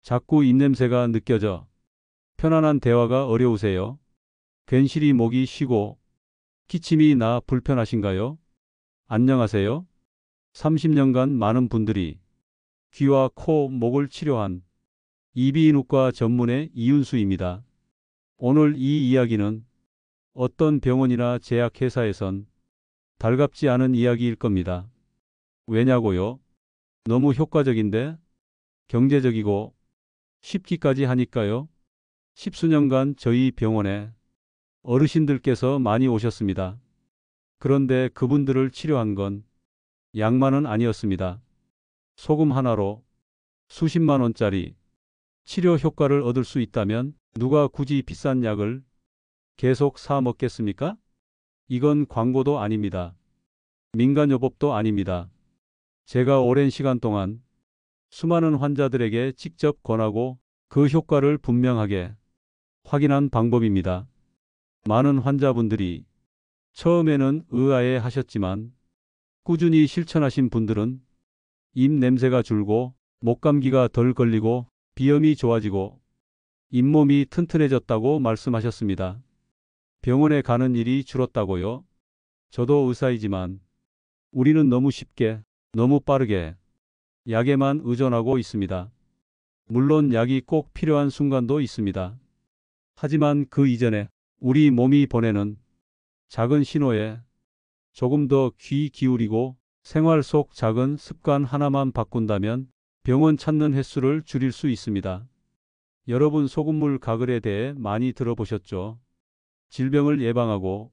자꾸 입냄새가 느껴져 편안한 대화가 어려우세요? 괜시리 목이 쉬고 기침이 나 불편하신가요? 안녕하세요. 30년간 많은 분들이 귀와 코, 목을 치료한 이비인후과 전문의 이윤수입니다. 오늘 이 이야기는 어떤 병원이나 제약회사에선 달갑지 않은 이야기일 겁니다. 왜냐고요? 너무 효과적인데 경제적이고 쉽기까지 하니까요. 십수년간 저희 병원에 어르신들께서 많이 오셨습니다. 그런데 그분들을 치료한 건 약만은 아니었습니다. 소금 하나로 수십만 원짜리 치료 효과를 얻을 수 있다면 누가 굳이 비싼 약을 계속 사 먹겠습니까? 이건 광고도 아닙니다. 민간요법도 아닙니다. 제가 오랜 시간 동안 수많은 환자들에게 직접 권하고 그 효과를 분명하게 확인한 방법입니다. 많은 환자분들이 처음에는 의아해 하셨지만 꾸준히 실천하신 분들은 입 냄새가 줄고 목감기가 덜 걸리고 비염이 좋아지고 잇몸이 튼튼해졌다고 말씀하셨습니다. 병원에 가는 일이 줄었다고요? 저도 의사이지만 우리는 너무 쉽게, 너무 빠르게 약에만 의존하고 있습니다. 물론 약이 꼭 필요한 순간도 있습니다. 하지만 그 이전에 우리 몸이 보내는 작은 신호에 조금 더 귀 기울이고 생활 속 작은 습관 하나만 바꾼다면 병원 찾는 횟수를 줄일 수 있습니다. 여러분 소금물 가글에 대해 많이 들어보셨죠? 질병을 예방하고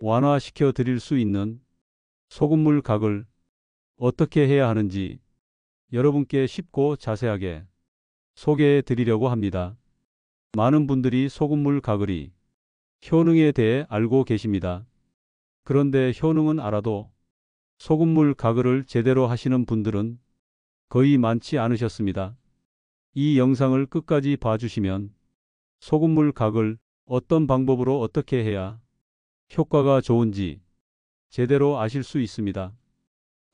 완화시켜 드릴 수 있는 소금물 가글 어떻게 해야 하는지 여러분께 쉽고 자세하게 소개해 드리려고 합니다. 많은 분들이 소금물 가글이 효능에 대해 알고 계십니다. 그런데 효능은 알아도 소금물 가글을 제대로 하시는 분들은 거의 많지 않으셨습니다. 이 영상을 끝까지 봐주시면 소금물 가글 어떤 방법으로 어떻게 해야 효과가 좋은지 제대로 아실 수 있습니다.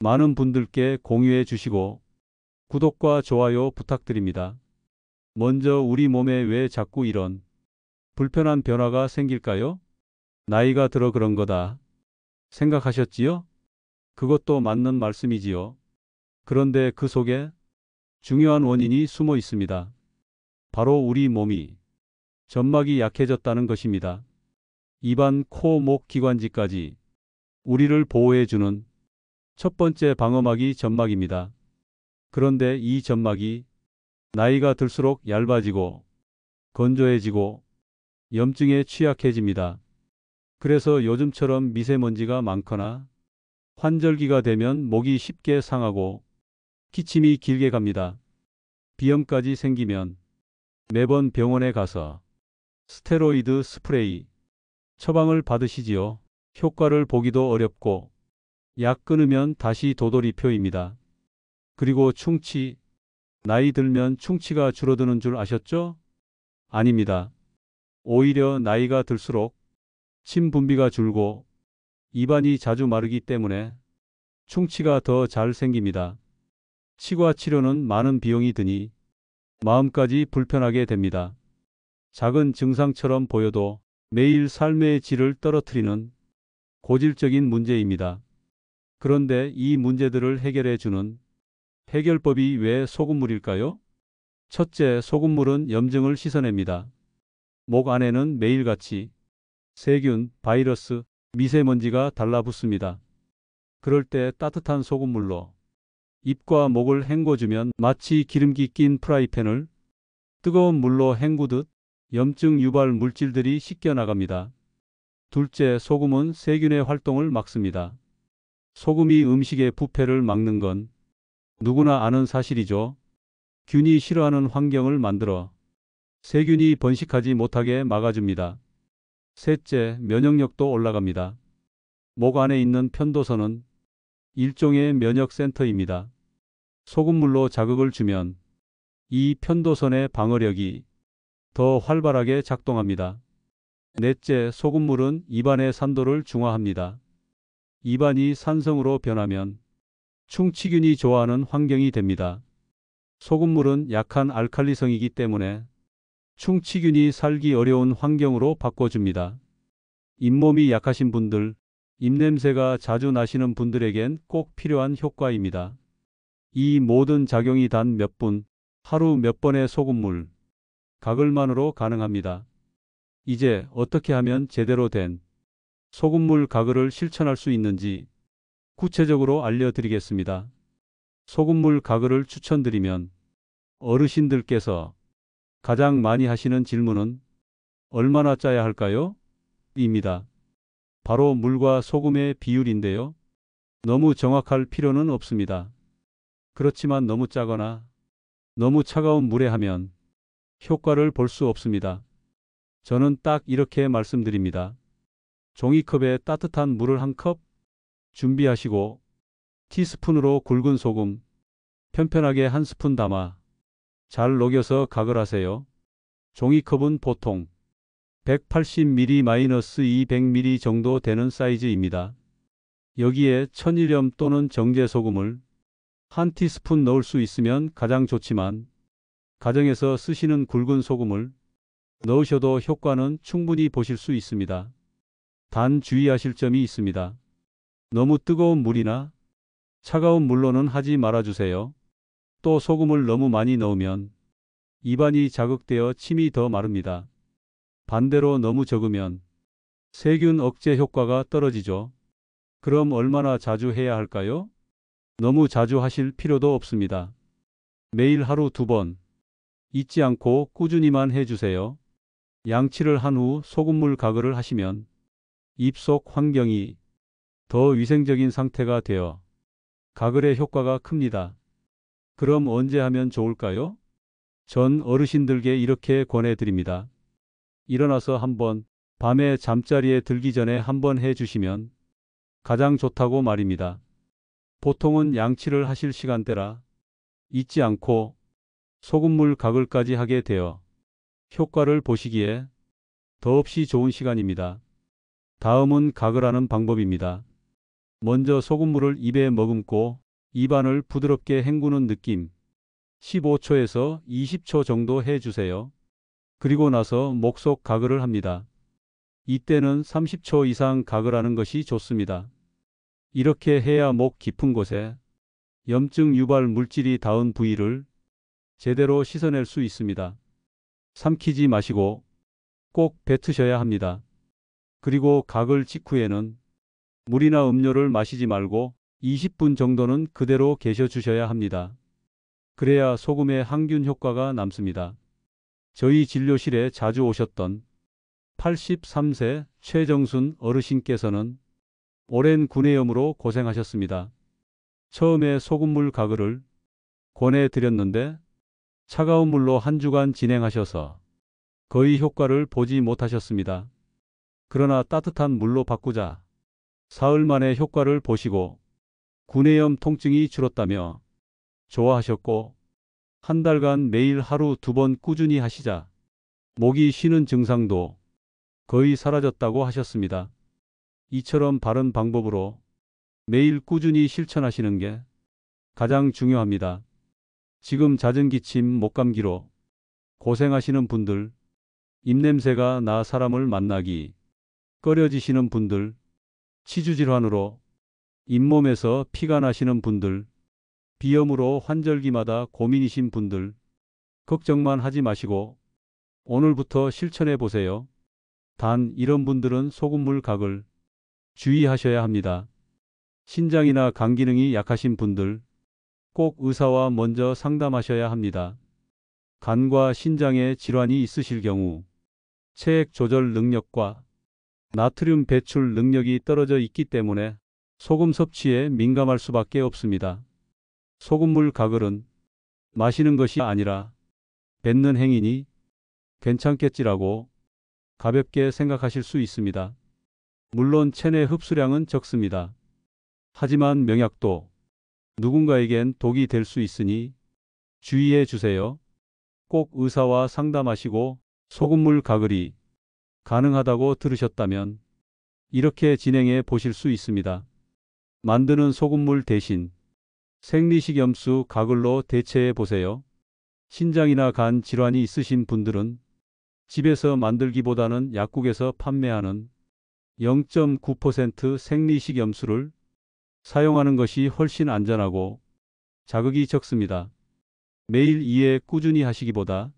많은 분들께 공유해 주시고 구독과 좋아요 부탁드립니다. 먼저 우리 몸에 왜 자꾸 이런 불편한 변화가 생길까요? 나이가 들어 그런 거다 생각하셨지요? 그것도 맞는 말씀이지요. 그런데 그 속에 중요한 원인이 숨어 있습니다. 바로 우리 몸이 점막이 약해졌다는 것입니다. 입안, 코, 목 기관지까지 우리를 보호해주는 첫 번째 방어막이 점막입니다. 그런데 이 점막이 나이가 들수록 얇아지고 건조해지고 염증에 취약해집니다. 그래서 요즘처럼 미세먼지가 많거나 환절기가 되면 목이 쉽게 상하고 기침이 길게 갑니다. 비염까지 생기면 매번 병원에 가서 스테로이드 스프레이 처방을 받으시지요. 효과를 보기도 어렵고 약 끊으면 다시 도돌이표입니다. 그리고 충치, 나이 들면 충치가 줄어드는 줄 아셨죠? 아닙니다. 오히려 나이가 들수록 침 분비가 줄고 입안이 자주 마르기 때문에 충치가 더 잘 생깁니다. 치과 치료는 많은 비용이 드니 마음까지 불편하게 됩니다. 작은 증상처럼 보여도 매일 삶의 질을 떨어뜨리는 고질적인 문제입니다. 그런데 이 문제들을 해결해 주는 해결법이 왜 소금물일까요? 첫째, 소금물은 염증을 씻어냅니다. 목 안에는 매일같이 세균, 바이러스, 미세먼지가 달라붙습니다. 그럴 때 따뜻한 소금물로 입과 목을 헹궈주면 마치 기름기 낀 프라이팬을 뜨거운 물로 헹구듯 염증 유발 물질들이 씻겨나갑니다. 둘째, 소금은 세균의 활동을 막습니다. 소금이 음식의 부패를 막는 건 누구나 아는 사실이죠. 균이 싫어하는 환경을 만들어 세균이 번식하지 못하게 막아줍니다. 셋째, 면역력도 올라갑니다. 목 안에 있는 편도선은 일종의 면역센터입니다. 소금물로 자극을 주면 이 편도선의 방어력이 더 활발하게 작동합니다. 넷째, 소금물은 입안의 산도를 중화합니다. 입안이 산성으로 변하면 충치균이 좋아하는 환경이 됩니다. 소금물은 약한 알칼리성이기 때문에 충치균이 살기 어려운 환경으로 바꿔줍니다. 잇몸이 약하신 분들, 입냄새가 자주 나시는 분들에겐 꼭 필요한 효과입니다. 이 모든 작용이 단 몇 분, 하루 몇 번의 소금물, 가글만으로 가능합니다. 이제 어떻게 하면 제대로 된 소금물 가글을 실천할 수 있는지 구체적으로 알려드리겠습니다. 소금물 가글을 추천드리면 어르신들께서 가장 많이 하시는 질문은 얼마나 짜야 할까요? 입니다. 바로 물과 소금의 비율인데요. 너무 정확할 필요는 없습니다. 그렇지만 너무 짜거나 너무 차가운 물에 하면 효과를 볼 수 없습니다. 저는 딱 이렇게 말씀드립니다. 종이컵에 따뜻한 물을 한 컵 준비하시고 티스푼으로 굵은 소금 편편하게 한 스푼 담아 잘 녹여서 가글 하세요. 종이컵은 보통 180ml-200ml 정도 되는 사이즈입니다. 여기에 천일염 또는 정제소금을 한 티스푼 넣을 수 있으면 가장 좋지만 가정에서 쓰시는 굵은 소금을 넣으셔도 효과는 충분히 보실 수 있습니다. 단 주의하실 점이 있습니다. 너무 뜨거운 물이나 차가운 물로는 하지 말아주세요. 또 소금을 너무 많이 넣으면 입안이 자극되어 침이 더 마릅니다. 반대로 너무 적으면 세균 억제 효과가 떨어지죠. 그럼 얼마나 자주 해야 할까요? 너무 자주 하실 필요도 없습니다. 매일 하루 2번 잊지 않고 꾸준히만 해주세요. 양치를 한 후 소금물 가글을 하시면 입속 환경이 더 위생적인 상태가 되어 가글의 효과가 큽니다. 그럼 언제 하면 좋을까요? 전 어르신들께 이렇게 권해드립니다. 일어나서 한번, 밤에 잠자리에 들기 전에 한번 해주시면 가장 좋다고 말입니다. 보통은 양치를 하실 시간대라 잊지 않고 소금물 가글까지 하게 되어 효과를 보시기에 더없이 좋은 시간입니다. 다음은 가글하는 방법입니다. 먼저 소금물을 입에 머금고 입안을 부드럽게 헹구는 느낌 15초에서 20초 정도 해주세요. 그리고 나서 목 속 가글을 합니다. 이때는 30초 이상 가글하는 것이 좋습니다. 이렇게 해야 목 깊은 곳에 염증 유발 물질이 닿은 부위를 제대로 씻어낼 수 있습니다. 삼키지 마시고 꼭 뱉으셔야 합니다. 그리고 가글 직후에는 물이나 음료를 마시지 말고 20분 정도는 그대로 계셔 주셔야 합니다. 그래야 소금의 항균 효과가 남습니다. 저희 진료실에 자주 오셨던 83세 최정순 어르신께서는 오랜 구내염으로 고생하셨습니다. 처음에 소금물 가글을 권해드렸는데 차가운 물로 한 주간 진행하셔서 거의 효과를 보지 못하셨습니다. 그러나 따뜻한 물로 바꾸자 사흘 만에 효과를 보시고 구내염 통증이 줄었다며 좋아하셨고 한 달간 매일 하루 2번 꾸준히 하시자 목이 쉬는 증상도 거의 사라졌다고 하셨습니다. 이처럼 바른 방법으로 매일 꾸준히 실천하시는 게 가장 중요합니다. 지금 잦은 기침, 목감기로 고생하시는 분들, 입냄새가 나 사람을 만나기 꺼려지시는 분들, 치주질환으로 잇몸에서 피가 나시는 분들, 비염으로 환절기마다 고민이신 분들, 걱정만 하지 마시고 오늘부터 실천해 보세요. 단 이런 분들은 소금물 가글 주의하셔야 합니다. 신장이나 간 기능이 약하신 분들 꼭 의사와 먼저 상담하셔야 합니다. 간과 신장에 질환이 있으실 경우 체액 조절 능력과 나트륨 배출 능력이 떨어져 있기 때문에 소금 섭취에 민감할 수밖에 없습니다. 소금물 가글은 마시는 것이 아니라 뱉는 행위니 괜찮겠지라고 가볍게 생각하실 수 있습니다. 물론 체내 흡수량은 적습니다. 하지만 명약도 누군가에겐 독이 될 수 있으니 주의해 주세요. 꼭 의사와 상담하시고 소금물 가글이 가능하다고 들으셨다면 이렇게 진행해 보실 수 있습니다. 만드는 소금물 대신 생리식염수 가글로 대체해 보세요. 신장이나 간 질환이 있으신 분들은 집에서 만들기보다는 약국에서 판매하는 0.9% 생리식염수를 사용하는 것이 훨씬 안전하고 자극이 적습니다. 매일 2회 꾸준히 하시기보다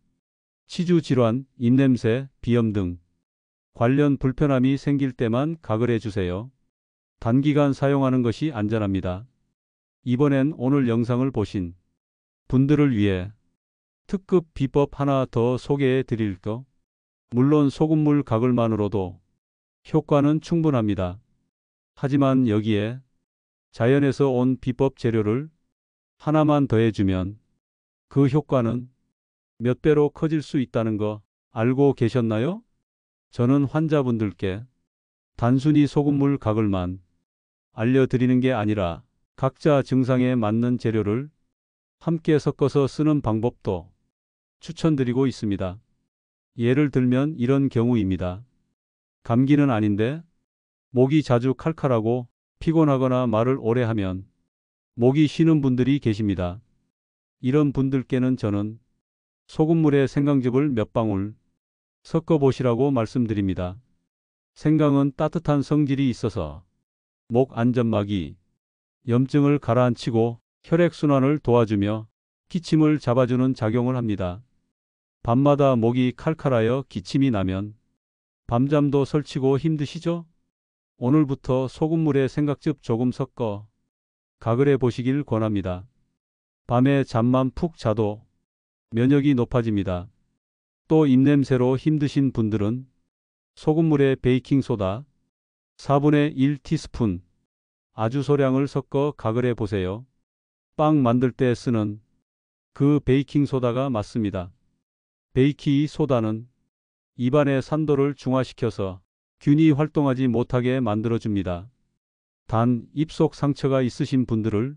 치주 질환, 입냄새, 비염 등 관련 불편함이 생길 때만 각을 해주세요. 단기간 사용하는 것이 안전합니다. 이번엔 오늘 영상을 보신 분들을 위해 특급 비법 하나 더 소개해 드릴게요. 물론 소금물 가글만으로도 효과는 충분합니다. 하지만 여기에 자연에서 온 비법 재료를 하나만 더해주면 그 효과는 몇 배로 커질 수 있다는 거 알고 계셨나요? 저는 환자분들께 단순히 소금물 가글만 알려드리는 게 아니라 각자 증상에 맞는 재료를 함께 섞어서 쓰는 방법도 추천드리고 있습니다. 예를 들면 이런 경우입니다. 감기는 아닌데 목이 자주 칼칼하고 피곤하거나 말을 오래 하면 목이 쉬는 분들이 계십니다. 이런 분들께는 저는 소금물에 생강즙을 몇 방울 섞어 보시라고 말씀드립니다. 생강은 따뜻한 성질이 있어서 목 안전막이 염증을 가라앉히고 혈액순환을 도와주며 기침을 잡아주는 작용을 합니다. 밤마다 목이 칼칼하여 기침이 나면 밤잠도 설치고 힘드시죠? 오늘부터 소금물에 생강즙 조금 섞어 각을 해 보시길 권합니다. 밤에 잠만 푹 자도 면역이 높아집니다. 또 입냄새로 힘드신 분들은 소금물에 베이킹소다 4분의 1 티스푼 아주 소량을 섞어 각을 해 보세요. 빵 만들 때 쓰는 그 베이킹소다가 맞습니다. 베이킹 소다는 입안의 산도를 중화시켜서 균이 활동하지 못하게 만들어줍니다. 단 입속 상처가 있으신 분들을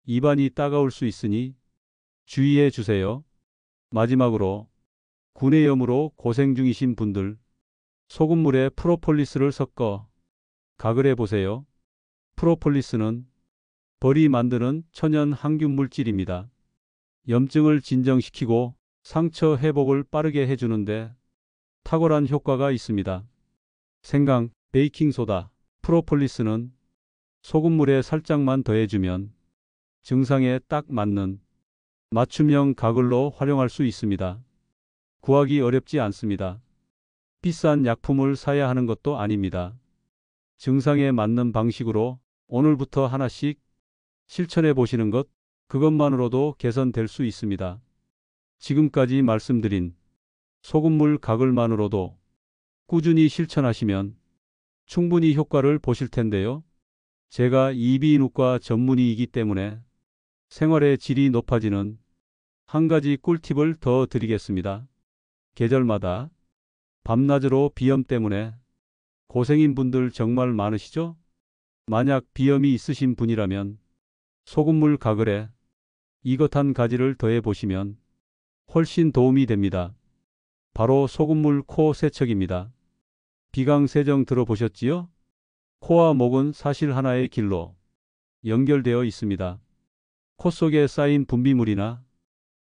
입안이 따가울 수 있으니 주의해 주세요. 마지막으로 구내염으로 고생 중이신 분들 소금물에 프로폴리스를 섞어 각을 해 보세요. 프로폴리스는 벌이 만드는 천연 항균 물질입니다. 염증을 진정시키고 상처 회복을 빠르게 해주는데 탁월한 효과가 있습니다. 생강, 베이킹소다, 프로폴리스는 소금물에 살짝만 더해주면 증상에 딱 맞는 맞춤형 가글로 활용할 수 있습니다. 구하기 어렵지 않습니다. 비싼 약품을 사야 하는 것도 아닙니다. 증상에 맞는 방식으로 오늘부터 하나씩 실천해 보시는 것, 그것만으로도 개선될 수 있습니다. 지금까지 말씀드린 소금물 가글만으로도 꾸준히 실천하시면 충분히 효과를 보실 텐데요. 제가 이비인후과 전문의이기 때문에 생활의 질이 높아지는 한 가지 꿀팁을 더 드리겠습니다. 계절마다 밤낮으로 비염 때문에 고생인 분들 정말 많으시죠? 만약 비염이 있으신 분이라면 소금물 가글에 이것 한 가지를 더해 보시면 훨씬 도움이 됩니다. 바로 소금물 코 세척입니다. 비강 세정 들어보셨지요? 코와 목은 사실 하나의 길로 연결되어 있습니다. 코 속에 쌓인 분비물이나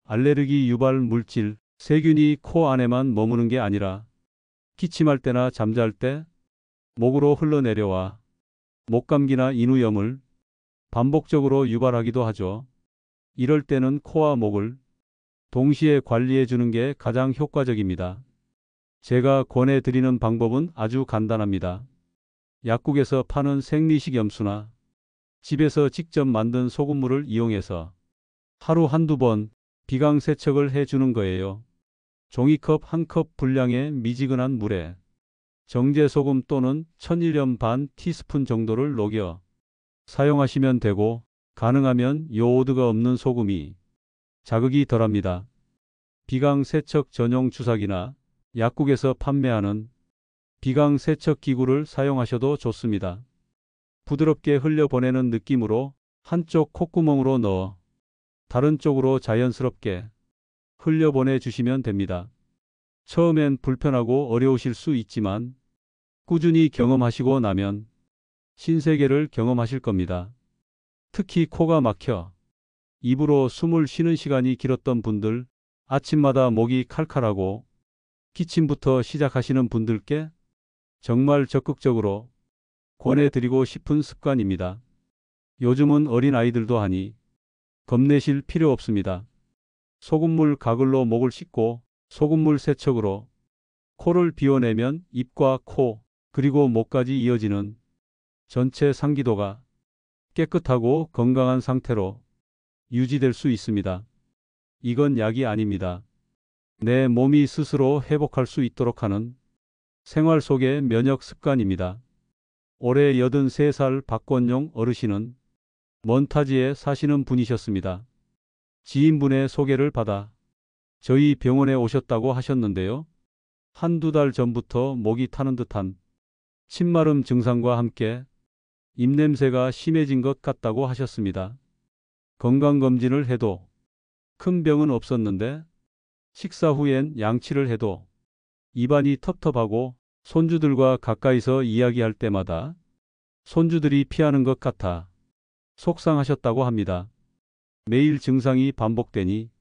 알레르기 유발 물질, 세균이 코 안에만 머무는 게 아니라 기침할 때나 잠잘 때 목으로 흘러내려와 목감기나 인후염을 반복적으로 유발하기도 하죠. 이럴 때는 코와 목을 동시에 관리해 주는 게 가장 효과적입니다. 제가 권해드리는 방법은 아주 간단합니다. 약국에서 파는 생리식염수나 집에서 직접 만든 소금물을 이용해서 하루 한두 번 비강 세척을 해주는 거예요. 종이컵 한 컵 분량의 미지근한 물에 정제소금 또는 천일염 반 티스푼 정도를 녹여 사용하시면 되고 가능하면 요오드가 없는 소금이 자극이 덜합니다. 비강 세척 전용 주사기나 약국에서 판매하는 비강 세척 기구를 사용하셔도 좋습니다. 부드럽게 흘려보내는 느낌으로 한쪽 콧구멍으로 넣어 다른 쪽으로 자연스럽게 흘려보내 주시면 됩니다. 처음엔 불편하고 어려우실 수 있지만 꾸준히 경험하시고 나면 신세계를 경험하실 겁니다. 특히 코가 막혀 입으로 숨을 쉬는 시간이 길었던 분들, 아침마다 목이 칼칼하고 기침부터 시작하시는 분들께 정말 적극적으로 권해드리고 싶은 습관입니다. 요즘은 어린아이들도 하니 겁내실 필요 없습니다. 소금물 가글로 목을 씻고 소금물 세척으로 코를 비워내면 입과 코 그리고 목까지 이어지는 전체 상기도가 깨끗하고 건강한 상태로 유지될 수 있습니다. 이건 약이 아닙니다. 내 몸이 스스로 회복할 수 있도록 하는 생활 속의 면역 습관입니다. 올해 83살 박권용 어르신은 먼 타지에 사시는 분이셨습니다. 지인분의 소개를 받아 저희 병원에 오셨다고 하셨는데요. 한두 달 전부터 목이 타는 듯한 침마름 증상과 함께 입냄새가 심해진 것 같다고 하셨습니다. 건강검진을 해도 큰 병은 없었는데 식사 후엔 양치를 해도 입안이 텁텁하고 손주들과 가까이서 이야기할 때마다 손주들이 피하는 것 같아 속상하셨다고 합니다. 매일 증상이 반복되니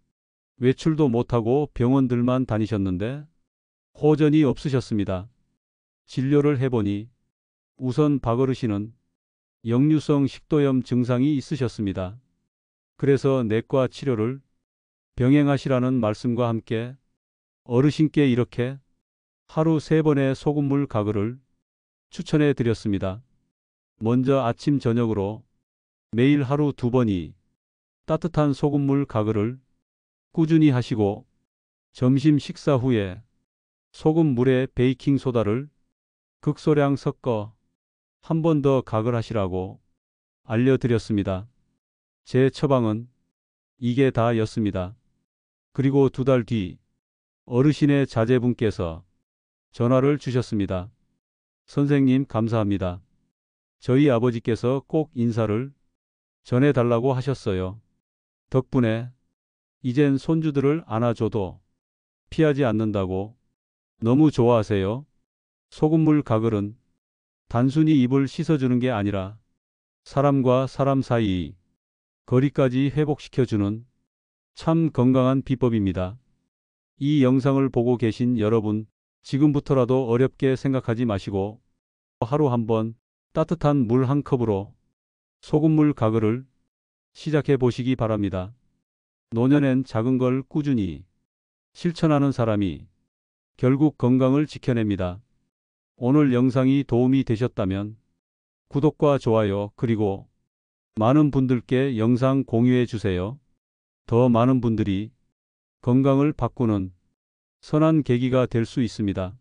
외출도 못하고 병원들만 다니셨는데 호전이 없으셨습니다. 진료를 해보니 우선 박 어르신은 역류성 식도염 증상이 있으셨습니다. 그래서 내과 치료를 병행하시라는 말씀과 함께 어르신께 이렇게 하루 3번의 소금물 가글을 추천해 드렸습니다. 먼저 아침 저녁으로 매일 하루 2번이 따뜻한 소금물 가글을 꾸준히 하시고 점심 식사 후에 소금물에 베이킹소다를 극소량 섞어 한 번 더 가글하시라고 알려드렸습니다. 제 처방은 이게 다였습니다. 그리고 2달 뒤 어르신의 자제분께서 전화를 주셨습니다. 선생님 감사합니다. 저희 아버지께서 꼭 인사를 전해달라고 하셨어요. 덕분에 이젠 손주들을 안아줘도 피하지 않는다고 너무 좋아하세요. 소금물 가글은 단순히 입을 씻어주는 게 아니라 사람과 사람 사이 거리까지 회복시켜주는 참 건강한 비법입니다. 이 영상을 보고 계신 여러분, 지금부터라도 어렵게 생각하지 마시고 하루 한번 따뜻한 물 한 컵으로 소금물 가글을 시작해 보시기 바랍니다. 노년엔 작은 걸 꾸준히 실천하는 사람이 결국 건강을 지켜냅니다. 오늘 영상이 도움이 되셨다면 구독과 좋아요 그리고 많은 분들께 영상 공유해 주세요. 더 많은 분들이 건강을 바꾸는 선한 계기가 될 수 있습니다.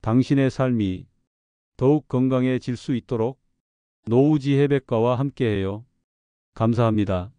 당신의 삶이 더욱 건강해질 수 있도록 노우지혜백과와 함께해요. 감사합니다.